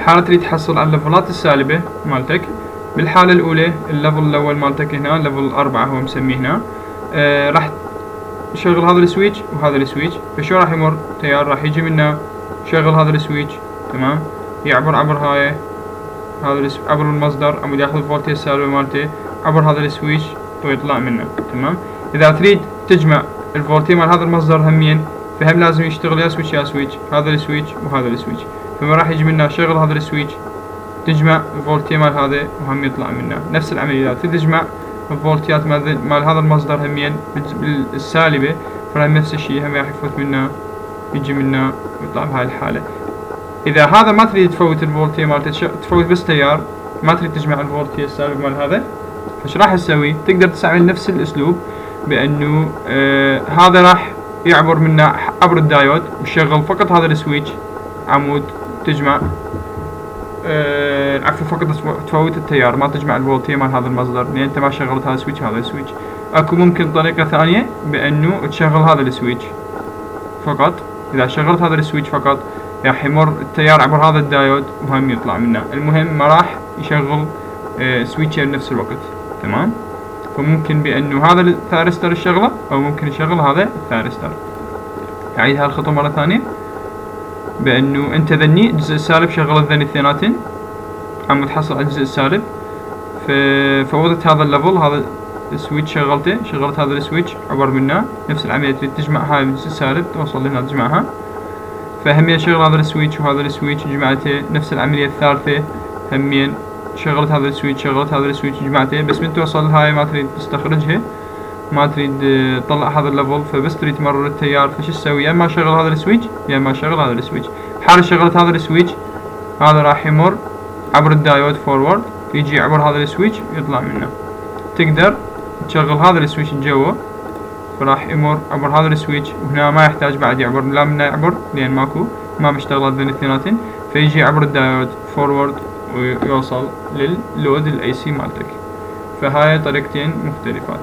بالحالة تريد تحصل على الليفلات السالبة مالتك. بالحالة الأولى الليفل الأول مالتك هنا ليفل 4 هو مسميه هنا، راح شغل هذا السويتش وهذا السويتش. فشو راح يمر تيار؟ راح يجي منه شغل هذا السويتش، تمام، يعبر عبر هاي هذا عبر المصدر عمود ياخذ الفولتيج السالبة مالته عبر هذا السويتش ويطلع منه، تمام. إذا تريد تجمع الفولتيج مال هذا المصدر همين، فهم لازم يشتغل يا سويتش يا سويتش، هذا السويتش وهذا السويتش. فما راح يجي منه شغل هذا السويتش تجمع الفولتيج مال هذا وهم يطلع منه نفس العملية. تجمع الفولتيات مال هذا المصدر همين بالسالبة، فراح نفس الشيء هم راح يفوت منه يجي منه ويطلع بهاي الحالة. إذا هذا ما تريد تفوت الفولتيج مالته، تفوت بس تيار، ما تريد تجمع الفولتيج السالب مال هذا، فش راح تسوي؟ تقدر تستعمل نفس الأسلوب، بأنه هذا راح يعبر منه عبر الدايود ويشغل فقط هذا السويتش عمود تجمع عفوا فقط تفوت التيار، ما تجمع الفولتيج مال هذا المصدر، لأن أنت ما شغلت هذا السويتش هذا السويتش. أكو ممكن طريقة ثانية بأنه تشغل هذا السويتش فقط. إذا شغلت هذا السويتش فقط راح يمر التيار عبر هذا الدايود وهم يطلع منه. المهم ما راح يشغل سويتشين بنفس الوقت، تمام. فممكن بأنه هذا الثارستر الشغله، أو ممكن يشغل هذا الثارستر. أعيد هاي الخطوة مرة ثانية، بأنه أنت ذني الجزء السالب شغلت ذني الاثنيناتين عم تحصل على الجزء السالب. ففوضت هذا الليفل، هذا السويتش شغلت هذا السويتش عبر منه نفس العملية، تريد تجمع هاي الجزء السالب توصل لهنا تجمعها. فهمين شغل هذا السويتش وهذا السويتش جمعته نفس العملية الثالثة، همين شغلت هذا السويتش جمعته. بس من توصل هاي ما تريد تستخرجها، ما تريد تطلع هذا الليفل، فبس تريد تمرر التيار. فش تسوي؟ يا اما شغل هذا السويتش يا اما شغل هذا السويتش. حال شغلت هذا السويتش هذا راح يمر عبر الدايود فورورد، يجي عبر هذا السويتش يطلع منه. تقدر تشغل هذا السويتش جوا، فراح يمر عبر هذا السويتش، وهنا ما يحتاج بعد يعبر، لا منه يعبر لان ما مشتغلت بين الاثنيناتين، فيجي عبر الدايود فورورد ويوصل لللود الاي سي مالتك. فهاي طريقتين مختلفات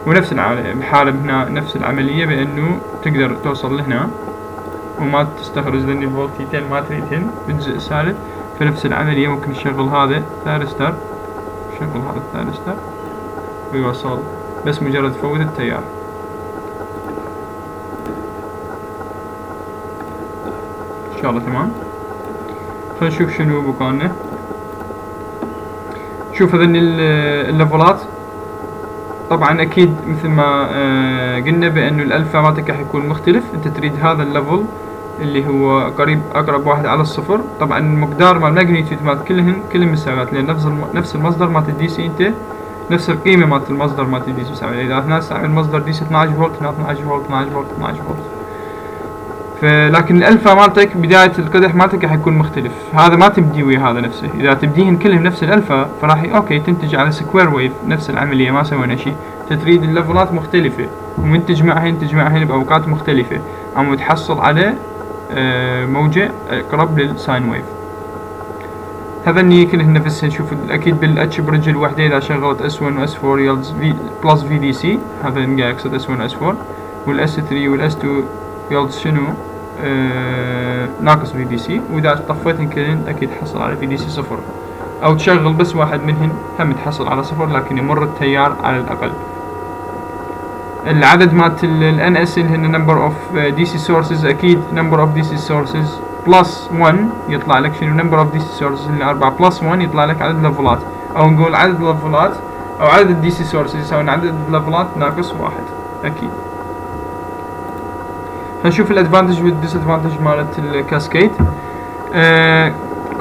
ونفس الحالة هنا نفس العملية، بأنه تقدر توصل لهنا وما تستخرج ذني الفولتيتين ما تريدهن بالجزء السالب. فنفس العملية ممكن تشغل هذا الثارستر، ويوصل بس مجرد تفوت التيار. إن شاء الله تمام. خلينا نشوف شنو بقالنا. شوف هذني الليفلات، طبعا اكيد مثل ما قلنا بانه الالفا مالتك راح يكون مختلف. انت تريد هذا الليفل اللي هو اقرب واحد على الصفر. طبعا المقدار مال الماجنتيود مالت كلهم مساويات، لان نفس المصدر مالت الدي سي، انت نفس القيمه مالت المصدر مالت الدي سي مساويه. اذا هنا استعمل مصدر دي سي 12 فولت، هنا 12 فولت 12 فولت 12 فولت. لكن الالفا مالتك بدايه القدح مالتك راح يكون مختلف. هذا ما تبدي ويا هذا نفسه. اذا تبديهن كلهم نفس الالفا فراح اوكي تنتج على سكوير ويف نفس العمليه، ما سوينا شيء. تريد الليفلات مختلفه، ومن تجمعهن باوقات مختلفه عم تحصل على موجة اقرب للساين ويف. هذني كلهن نفسهن. نشوف اكيد بالاتش بريدج الوحده اذا شغلت اس 1 واس 4 يلز بلس في دي سي، هذا قاعد يقصد اس 1 واس 4، والاس 3 والاس 2 يلز شنو ناقص في دي سي. واذا طفيتهن كلهن اكيد تحصل على في دي سي صفر، او تشغل بس واحد منهن هم تحصل على صفر، لكن يمر التيار على الاقل. العدد مالت ال NS اللي هن number of DC sources، اكيد number of DC sources plus 1 يطلع لك شنو number of DC sources اللي 4 plus 1 يطلع لك عدد ليفلات، او نقول عدد ليفلات او عدد DC sources يساوي عدد ليفلات ناقص 1 اكيد. هنشوف الادفانتج والديسادفانتج مالت الكاسكيد.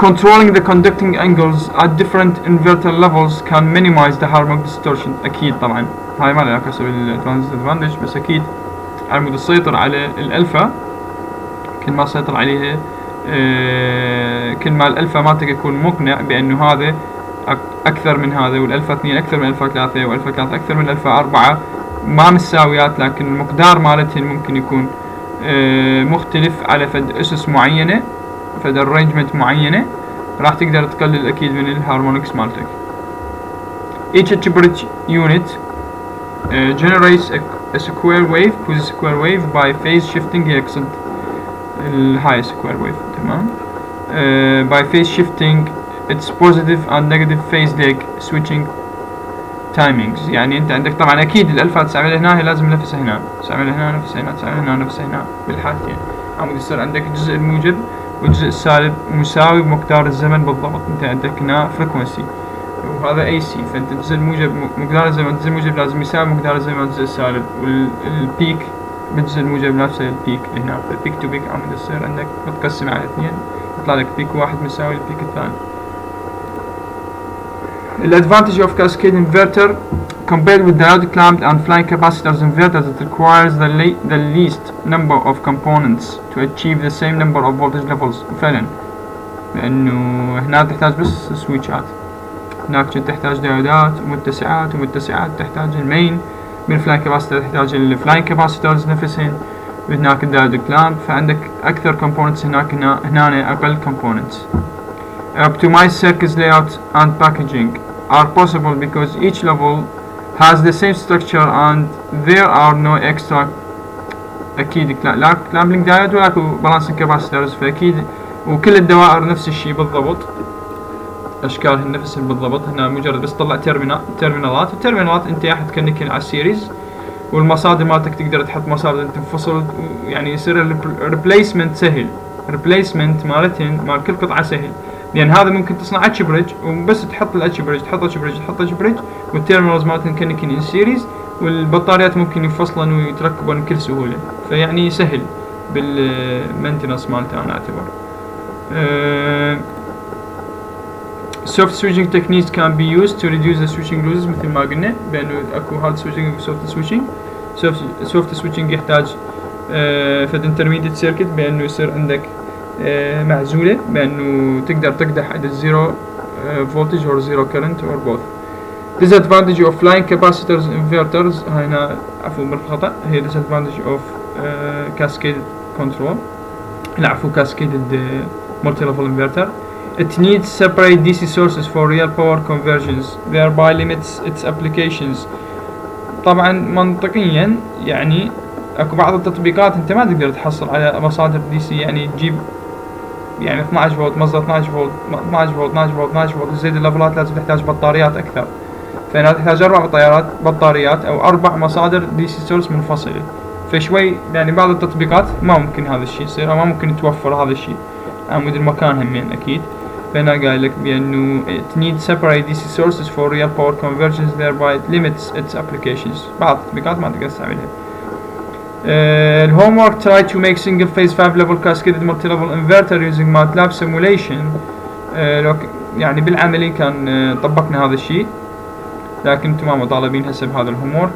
Controlling the conducting angles at different inverter levels can minimize the harmonic distortion. أكيد طبعا هاي ما لها علاقة بالادفانتج، بس أكيد على مود السيطر على الألفا، كل ما سيطر عليها كل ما الألفا مالتك يكون مقنع بأنه هذا أكثر من هذا، والألفا 2 أكثر من ألفا 3، والألفا 3 أكثر من ألفا 4، ما مساويات، لكن المقدار مالتهن ممكن يكون مختلف على فد أسس معينة، فد arrangement معينة، راح تقدر تقلل أكيد من الهارمونكس مالتك. Each bridge unit generates a square wave by phase shifting يقصد الهاي square wave، تمام. by phase shifting its positive and negative phase leg switching timings. يعني انت عندك طبعا اكيد الالفا تستعملها هنا هي لازم نفسها هنا، تستعملها هنا نفسها هنا، تستعملها هنا نفسها هنا بالحالتين. عمود يصير عندك الجزء الموجب والجزء السالب مساوي بمقدار الزمن بالضبط. انت عندك هنا فريكونسي وهذا اي سي، فانت الجزء الموجب مقدار الزمن، الجزء الموجب لازم يساوي مقدار الزمن والجزء السالب، والبيك بالجزء الموجب نفسه البيك هنا، فالبيك تو بيك عمود يصير عندك متقسم على اثنين، يطلع لك بيك واحد مساوي البيك الثاني. الادفانتج of cascade inverter compared with diode clamped and flying capacitors inverters, it requires the least number of components to achieve the same number of voltage levels. فعلا لأنه هنا تحتاج بس سويتشات، هناك تحتاج ديودات ومتسعات ومتسعات، تحتاج المين من الفلاين كاباسيتر، تحتاج الفلاين كاباسيترز نفسهن، هناك الدايود كلامب، فعندك أكثر components هنا أقل components. Optimized circuits layout and packaging are possible because each level has the same structure and there are no extra أكيد لا clamping diode ولا balancing capacitors، فأكيد وكل الدوائر نفس الشيء بالضبط، أشكالهن نفسهن بالضبط. هنا مجرد بس طلع تيرمينالات، والتيرمينالات أنت راح تكنكن على السيريز، والمصادر مالتك تقدر تحط مصادر تنفصل، يعني يصير الريبليسمنت سهل، ريبليسمنت مالتهن مال كل قطعة سهل، لأن هذا ممكن تصنع اتش بريدج وبس تحط الاتش بريدج، تحط اتش بريدج، تحط اتش بريدج، والتيرمينالز مالتهن كنكن ان سيريز، والبطاريات ممكن يفصلن ويتركبن بكل سهولة، فيعني سهل بالمينتنس مالته أنا أعتبر. soft switching techniques can be used to reduce the switching losses، مثل ما قلنا بأنه أكو hard switching و soft switching. soft switching يحتاج فد intermediate circuit بأنه يصير عندك معزولة، بأنه تقدر تقدح عند zero voltage or zero current or both. disadvantage of flying capacitors inverters، هنا عفوا بالخطأ هي disadvantage of cascade control، لا عفوا cascaded multi-level inverter. It needs separate DC sources for real power conversions thereby limits its applications. طبعا منطقيا يعني اكو بعض التطبيقات انت ما تقدر تحصل على مصادر دي سي، يعني تجيب يعني 12 فولت مصدر 12 فولت 12 فولت 12 فولت 12 فولت، تزيد الليفلات لازم تحتاج بطاريات اكثر، فهنا تحتاج 4 بطاريات او 4 مصادر دي سي سورس منفصله، فشوي يعني بعض التطبيقات ما ممكن هذا الشيء يصير، او ما ممكن يتوفر هذا الشيء عمود المكان همين اكيد. فهنا قايل لك بانه it needs separate DC sources for real power conversions thereby it limits its applications. بعض التطبيقات ما تقدر تستعملها. الهومورك try to make single phase 5 level cascaded multi level inverter using MATLAB simulation. يعني بالعملي كان طبقنا هذا الشيء، لكن انتم ما مطالبين هسه بهذا الهومورك.